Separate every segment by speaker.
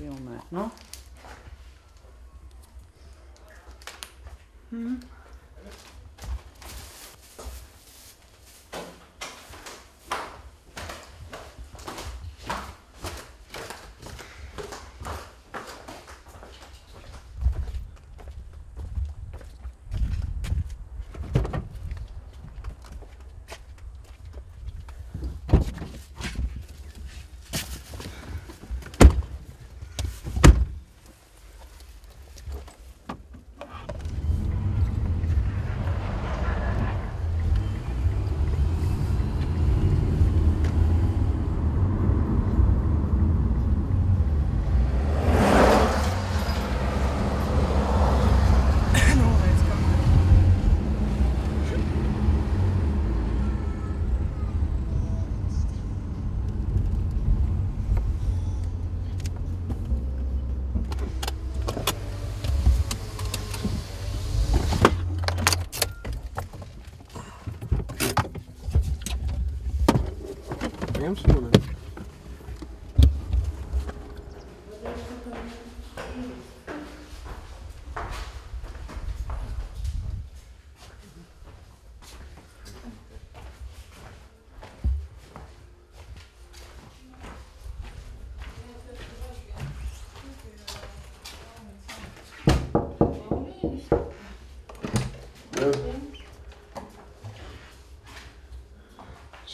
Speaker 1: filmēt, nu?
Speaker 2: Ņemsim un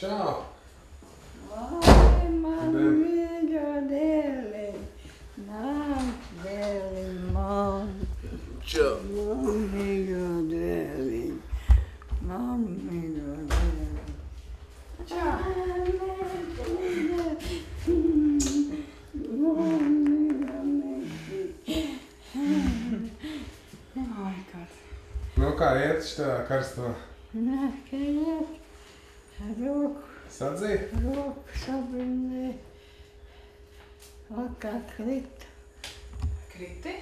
Speaker 2: Čau!
Speaker 1: Ai, man mīļo dēliņ, nāk dēliņ man.
Speaker 2: Čau!
Speaker 1: Man mīļo dēliņ, man mīļo dēliņ. Čau! Man mīļo meitiņ. Ai, kāds.
Speaker 2: Nu kā iet šitā karsto?
Speaker 1: Nāk, iet. Roku.
Speaker 2: Sadzīt?
Speaker 1: Roku sabrindē. Vakar krita.
Speaker 3: Kriti?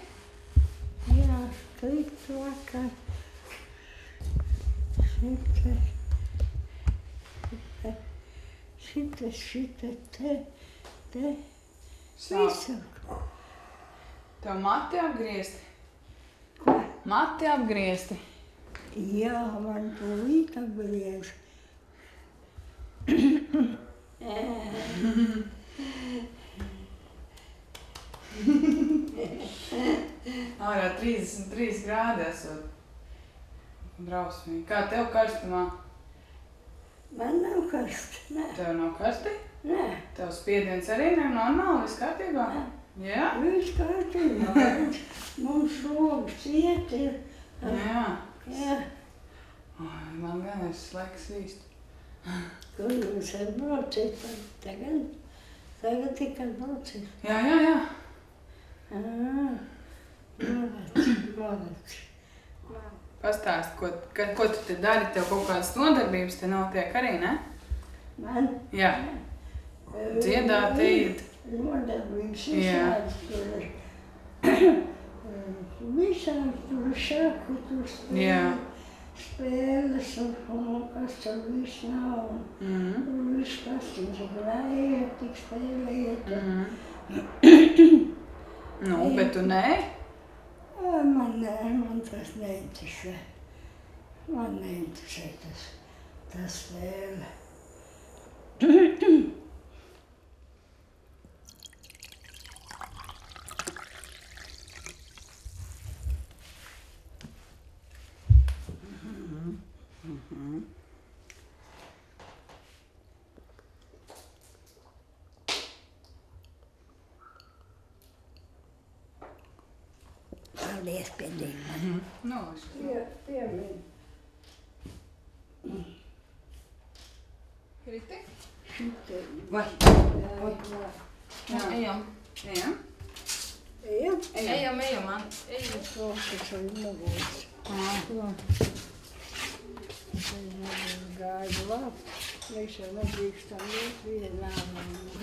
Speaker 1: Jā, krita vakar. Šita, te. Visur.
Speaker 3: Tev mati apgriezti?
Speaker 1: Ko?
Speaker 3: Mati apgriezti?
Speaker 1: Jā, man tūlīt apgriez.
Speaker 3: Ārā 33 grādi esot. Drausmīgi. Kā tev karstumā?
Speaker 1: Man nav karsts, nē.
Speaker 3: Tev nav karsti?
Speaker 1: Nē.
Speaker 3: Tev spiediens arī nav normāli, viss kārtībā? Jā?
Speaker 1: Viss kārtībā. Mums rogas iet ir.
Speaker 3: Jā.
Speaker 1: Jā.
Speaker 3: Ai, man gan ir slēgs vīst.
Speaker 1: Kur jūs brauciet tagad? Tagad tikai brauciet.
Speaker 3: Jā.
Speaker 1: Malac.
Speaker 3: Pastāst, ko tu te dari? Tev kaut kādas nodarbības te notiek arī, ne?
Speaker 1: Man?
Speaker 3: Jā. Dziedāt, iet.
Speaker 1: Nodarbības
Speaker 3: Jā.
Speaker 1: visādas tur ir. Visādas tur šaku, tur spēles un kas tur viss nav. Tur viss kas tur grājiet, tik spēlējiet.
Speaker 3: Nu, bet tu nē?
Speaker 1: Man tas neinteresē. Man neinteresē tas spēle. Paldies, piedīgi.
Speaker 3: Noliši.
Speaker 1: Piemēr.
Speaker 3: Kriti?
Speaker 1: Vai?
Speaker 3: Jā, ejam. Ejam?
Speaker 1: Ejam?
Speaker 3: Ejam, man. Ejam.
Speaker 1: Tas ir mugurs. Gaidu labi. Mēs jau nedrīkstam iet vienā.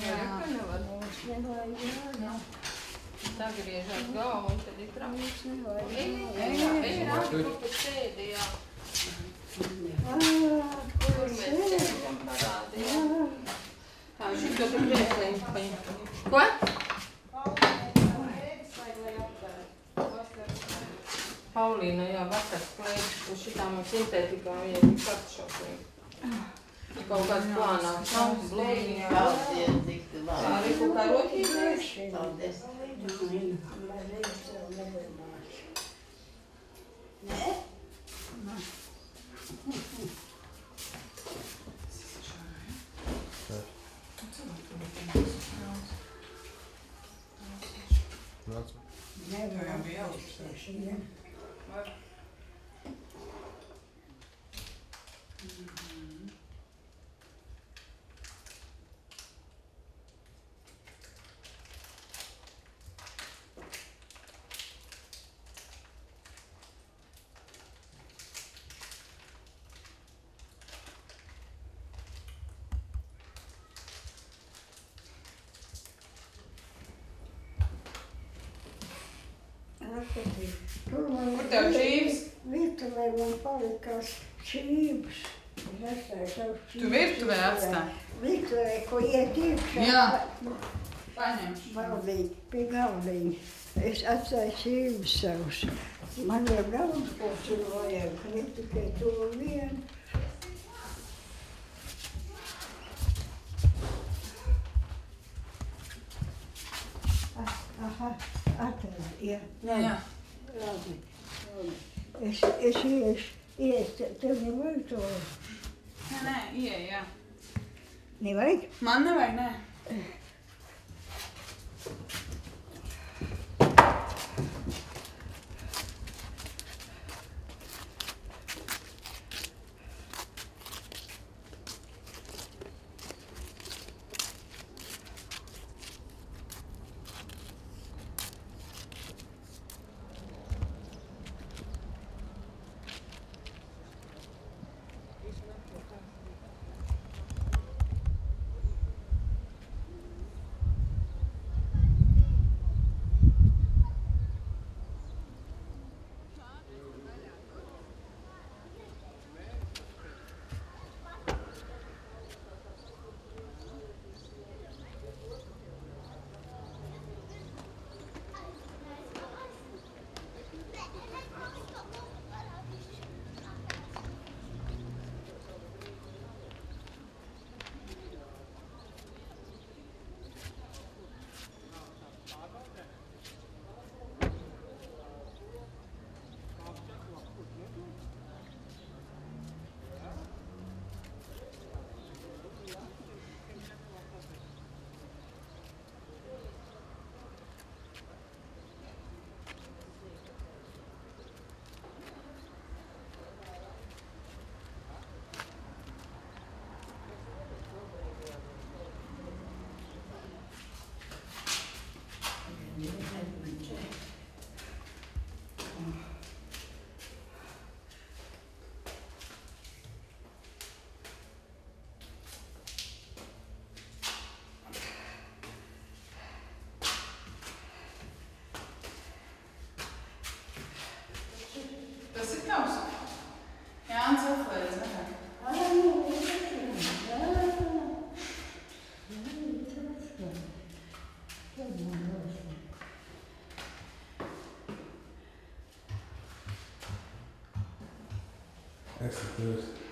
Speaker 3: Jā, ka nevar.
Speaker 1: Mums nevajag jādā.
Speaker 3: Sagriežat galvu un tad ikram.
Speaker 1: Mums nevajag
Speaker 3: Ej, rādi, kur tu sēdi, jā. Kur mēs sēdam parādi, jā. Tā, šito tu priekšliņu paņem. Ko? Polīna jau vakar klēpš uz šitām sintētikām, viņai bija kartušauklīgi. Kaut kāds plānāks nav, blūdiņā. Arī kaut kā rotīties.
Speaker 1: Paldies. Nē?
Speaker 2: Nāc.
Speaker 1: Nevar
Speaker 3: jau bija augstēšana. Var. Kur tev čības?
Speaker 1: Virtuvē man palikās čības.
Speaker 3: Tu virtuvē atstāji?
Speaker 1: Virtuvē, ko iet iekšā.
Speaker 3: Jā. Paņemšu.
Speaker 1: Valdīgi, pie galdiņa. Es atstāju čības savus. Man jau daudz ko tur vajag, ne tikai to vienu. Aha, atradu, jā.
Speaker 3: Jā.
Speaker 1: Labi. Es iešu, tev nevajag to.
Speaker 3: Nē, ieej, jā.
Speaker 1: Nevajag?
Speaker 3: Man nevajag, nē. Tas ir tavs. Jānis atklēdz, ne?
Speaker 2: Es te